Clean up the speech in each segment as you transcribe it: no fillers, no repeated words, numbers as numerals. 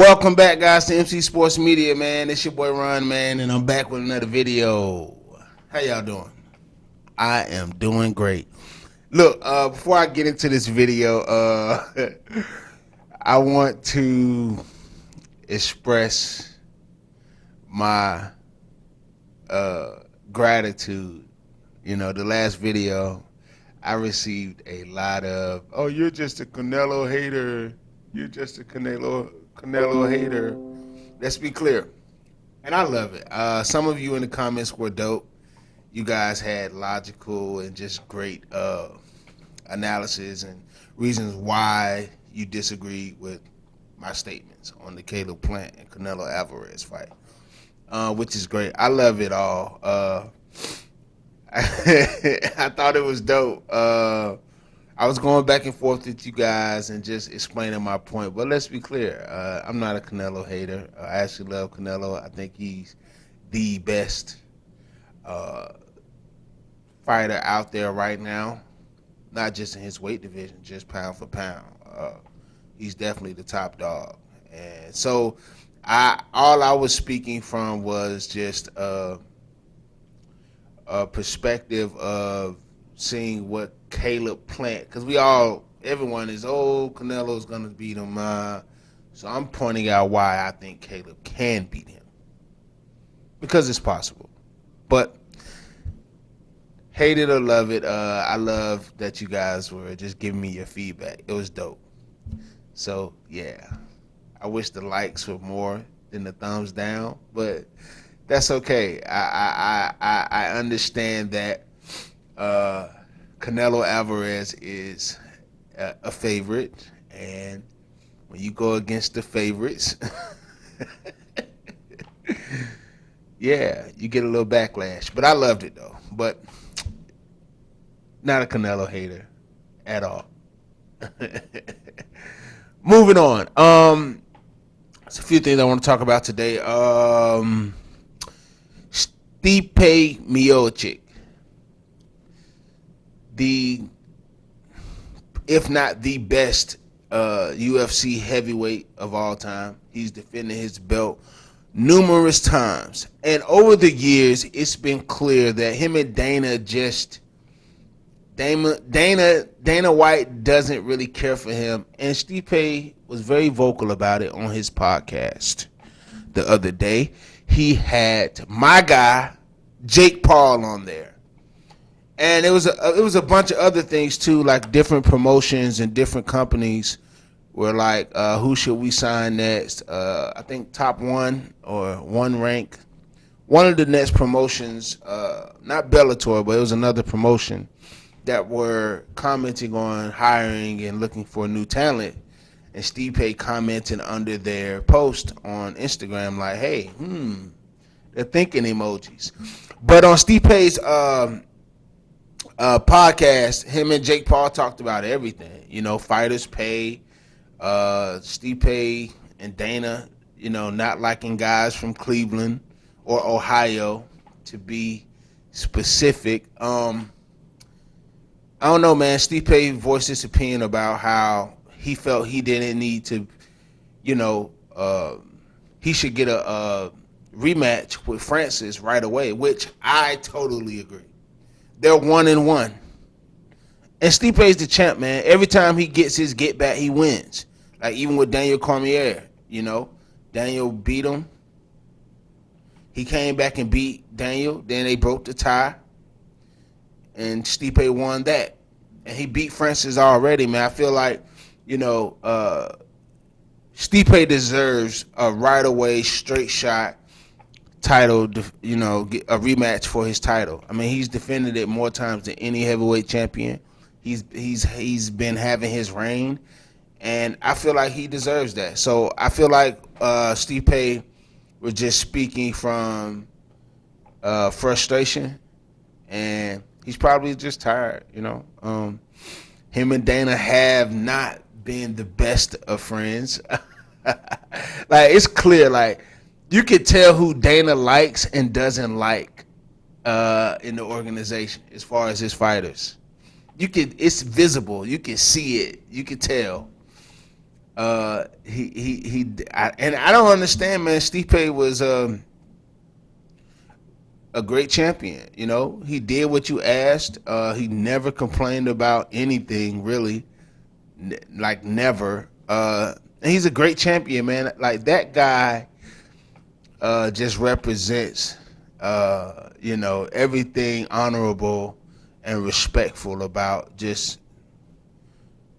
Welcome back, guys, to MC Sports Media, man. It's your boy Ron, man, and I'm back with another video. How y'all doing? I am doing great. Look, before I get into this video, I want to express my gratitude. You know, the last video, I received a lot of, "Oh, you're just a Canelo hater. You're just a Canelo hater." Let's be clear, and I love it. Some of you in the comments were dope. You guys had logical and just great analysis and reasons why you disagreed with my statements on the Caleb Plant and Canelo Alvarez fight, which is great. I love it all. I thought it was dope. I was going back and forth with you guys and just explaining my point. But let's be clear. I'm not a Canelo hater. I actually love Canelo. I think he's the best fighter out there right now. Not just in his weight division, just pound for pound. He's definitely the top dog. And so all I was speaking from was just a perspective of seeing what Caleb Plant, because everyone is, Canelo's going to beat him. So I'm pointing out why I think Caleb can beat him. Because it's possible. But hate it or love it, I love that you guys were just giving me your feedback. It was dope. So, yeah. I wish the likes were more than the thumbs down, but that's okay. I understand that Canelo Alvarez is a favorite, and when you go against the favorites, yeah, you get a little backlash. But I loved it though. But not a Canelo hater at all. Moving on. There's a few things I want to talk about today. Stipe Miocic, if not the best UFC heavyweight of all time. He's defended his belt numerous times, and over the years, it's been clear that him and Dana White doesn't really care for him, and Stipe was very vocal about it on his podcast the other day. He had my guy Jake Paul on there. And it was a bunch of other things too, like different promotions and different companies were like, who should we sign next? I think Top One or One Rank, one of the next promotions, not Bellator, but it was another promotion that were commenting on hiring and looking for new talent. And Stipe commented under their post on Instagram like, hey, they're thinking emojis. But on Stipe's podcast, him and Jake Paul talked about everything. You know, fighters pay, Stipe and Dana, you know, not liking guys from Cleveland or Ohio, to be specific. I don't know, man. Stipe voiced his opinion about how he felt he didn't need to, you know, he should get a rematch with Francis right away, which I totally agree. They're 1-1. And Stipe's the champ, man. Every time he gets his get back, he wins. Like even with Daniel Cormier, you know, Daniel beat him. He came back and beat Daniel. Then they broke the tie, and Stipe won that. And he beat Francis already, man. I feel like, you know, Stipe deserves a right away, straight shot title, you know, a rematch for his title. I mean, he's defended it more times than any heavyweight champion. He's been having his reign, and I feel like he deserves that. So I feel like Stipe was just speaking from frustration, and he's probably just tired, you know. Him and Dana have not been the best of friends. Like, it's clear, like, you could tell who Dana likes and doesn't like in the organization as far as his fighters. It's visible. You can see it. You can tell. And I don't understand, man. Stipe was a great champion. You know, he did what you asked. He never complained about anything, really, like never. And he's a great champion, man. Like that guy just represents, everything honorable and respectful about just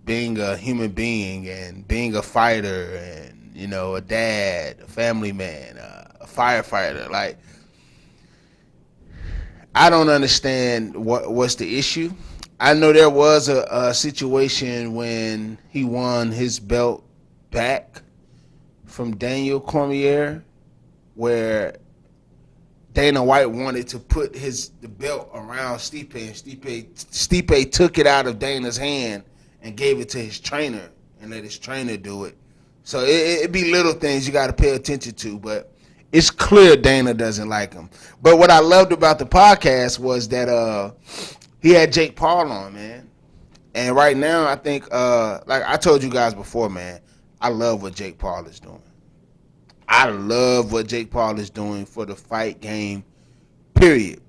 being a human being and being a fighter and a dad, a family man, a firefighter. Like I don't understand what's the issue. I know there was a situation when he won his belt back from Daniel Cormier, where Dana White wanted to put the belt around Stipe, and Stipe took it out of Dana's hand and gave it to his trainer and let his trainer do it. So it be little things you got to pay attention to, but it's clear Dana doesn't like him. But what I loved about the podcast was that he had Jake Paul on, man. And right now, I think, like I told you guys before, man, I love what Jake Paul is doing. I love what Jake Paul is doing for the fight game, period.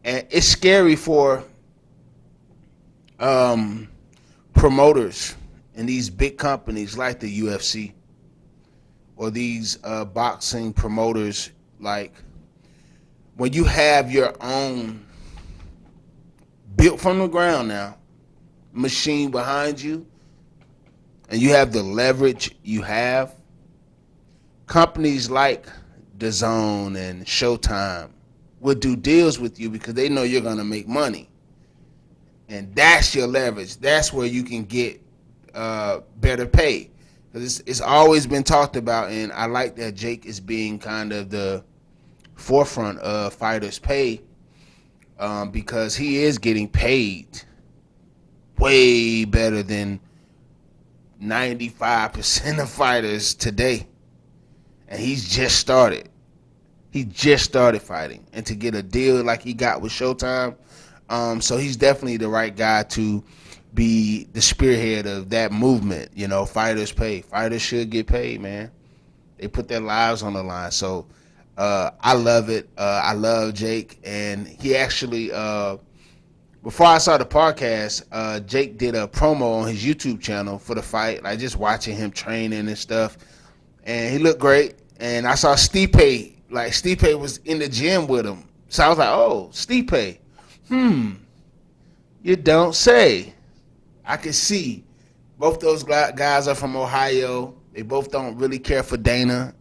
And it's scary for promoters and these big companies like the UFC or these boxing promoters, like when you have your own built from the ground now machine behind you and you have the leverage you have, companies like DAZN and Showtime will do deals with you because they know you're going to make money. And that's your leverage. That's where you can get better pay. Because it's always been talked about, and I like that Jake is being kind of the forefront of fighters' pay because he is getting paid way better than 95% of fighters today. And he's just started. He just started fighting. And to get a deal like he got with Showtime, so he's definitely the right guy to be the spearhead of that movement. Fighters pay. Fighters should get paid, man. They put their lives on the line. So I love it. I love Jake. And he actually, before I saw the podcast, Jake did a promo on his YouTube channel for the fight, like just watching him training and stuff. And he looked great. And I saw Stipe, like Stipe was in the gym with him. So I was like, oh, Stipe. You don't say. I can see both those guys are from Ohio. They both don't really care for Dana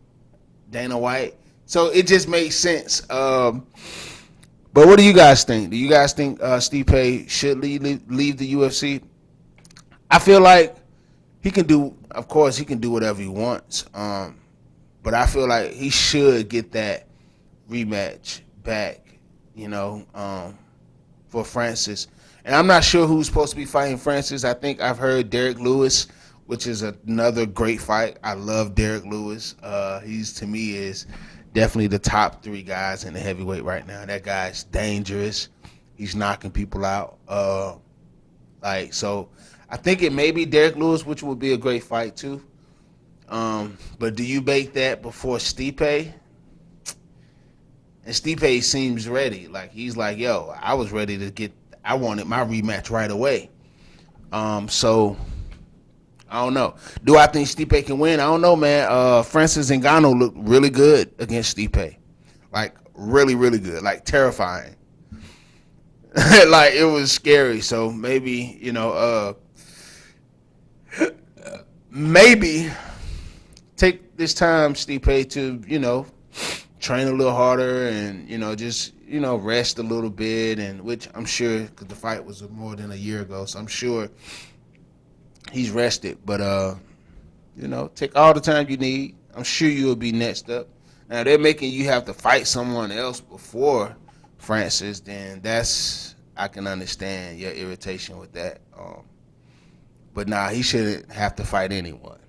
White. So it just makes sense. But what do you guys think? Do you guys think Stipe should leave the UFC? I feel like he can do, of course, he can do whatever he wants. But I feel like he should get that rematch back, for Francis. And I'm not sure who's supposed to be fighting Francis. I think I've heard Derek Lewis, which is another great fight. I love Derek Lewis. He's, to me, is definitely the top 3 guys in the heavyweight right now. That guy's dangerous. He's knocking people out. So I think it may be Derek Lewis, which would be a great fight too. But do you bake that before Stipe? And Stipe seems ready. Like he's like, yo, I was ready to I wanted my rematch right away. So I don't know. Do I think Stipe can win? I don't know, man. Francis Ngannou looked really good against Stipe. Like really, really good. Like terrifying. Like it was scary. So maybe, maybe take this time, Stipe, to, train a little harder and, just, rest a little bit, and which I'm sure, because the fight was more than a year ago, so I'm sure he's rested. But, take all the time you need. I'm sure you'll be next up. Now, they're making you have to fight someone else before Francis, then I can understand your irritation with that. But nah, he shouldn't have to fight anyone.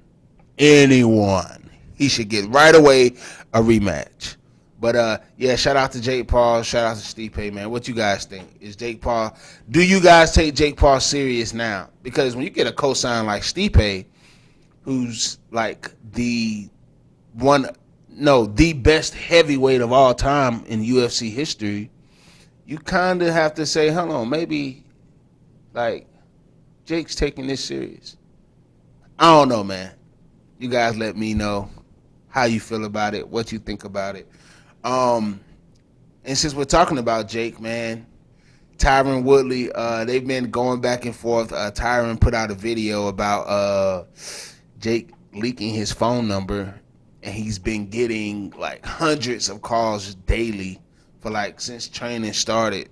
He should get right away a rematch. But yeah, shout out to Jake Paul, shout out to Stipe, man. What you guys think? Do you guys take Jake Paul serious now? Because when you get a cosign like Stipe, who's like the best heavyweight of all time in UFC history, you kind of have to say, hold on, maybe like Jake's taking this serious. I don't know, man. You guys let me know how you feel about it, what you think about it. And since we're talking about Jake, man, Tyron Woodley, they've been going back and forth. Tyron put out a video about Jake leaking his phone number, and he's been getting like hundreds of calls daily for like since training started.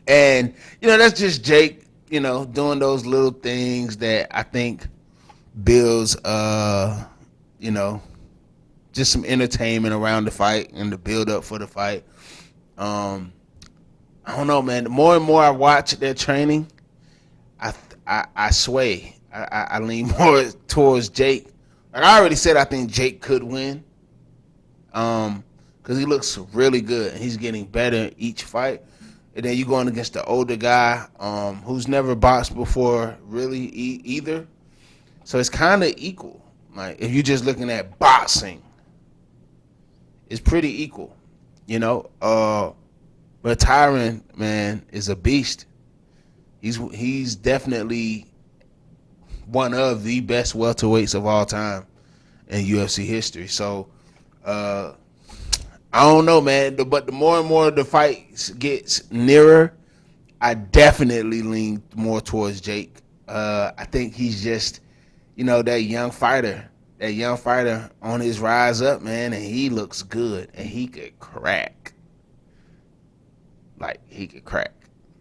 And that's just Jake, doing those little things that I think builds just some entertainment around the fight and the build up for the fight. I don't know, man. The more and more I watch their training, I sway. I lean more towards Jake. Like I already said, I think Jake could win. Because he looks really good. He's getting better each fight. And then you're going against the older guy who's never boxed before, really either. So it's kind of equal. Like if you're just looking at boxing, it's pretty equal, But Tyron, man, is a beast. He's definitely one of the best welterweights of all time in UFC history. So I don't know, man. But the more and more the fight gets nearer, I definitely lean more towards Jake. I think he's just, that young fighter on his rise up, man, and he looks good, and he could crack. Like, he could crack.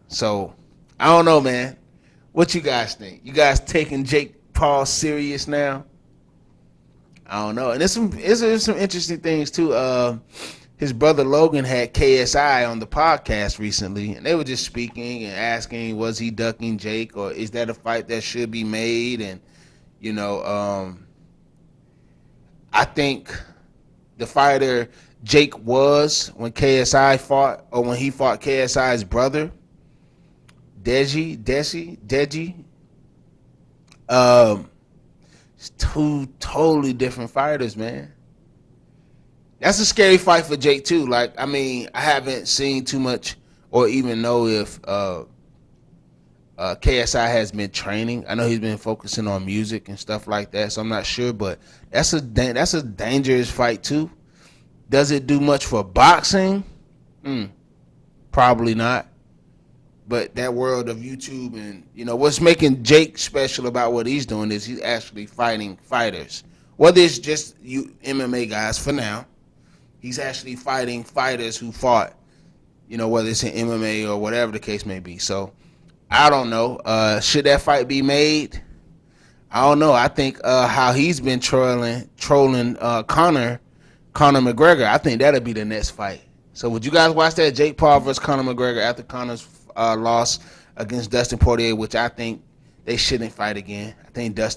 So, I don't know, man. What you guys think? You guys taking Jake Paul serious now? I don't know. And there's some interesting things, too. His brother Logan had KSI on the podcast recently, and they were just speaking and asking, was he ducking Jake, or is that a fight that should be made? And, I think the fighter Jake was when KSI fought, or when he fought KSI's brother, Deji. It's two totally different fighters, man. That's a scary fight for Jake too. Like, I mean, I haven't seen too much or even know if KSI has been training. I know he's been focusing on music and stuff like that, so I'm not sure. But that's a dangerous fight too. Does it do much for boxing? Probably not. But that world of YouTube and what's making Jake special about what he's doing is he's actually fighting fighters. Whether it's just MMA guys for now, he's actually fighting fighters who fought, whether it's in MMA or whatever the case may be. So I don't know. Should that fight be made? I don't know. I think how he's been trolling Conor McGregor, I think that'll be the next fight. So would you guys watch that? Jake Paul versus Conor McGregor after Conor's loss against Dustin Poirier, which I think they shouldn't fight again. I think Dustin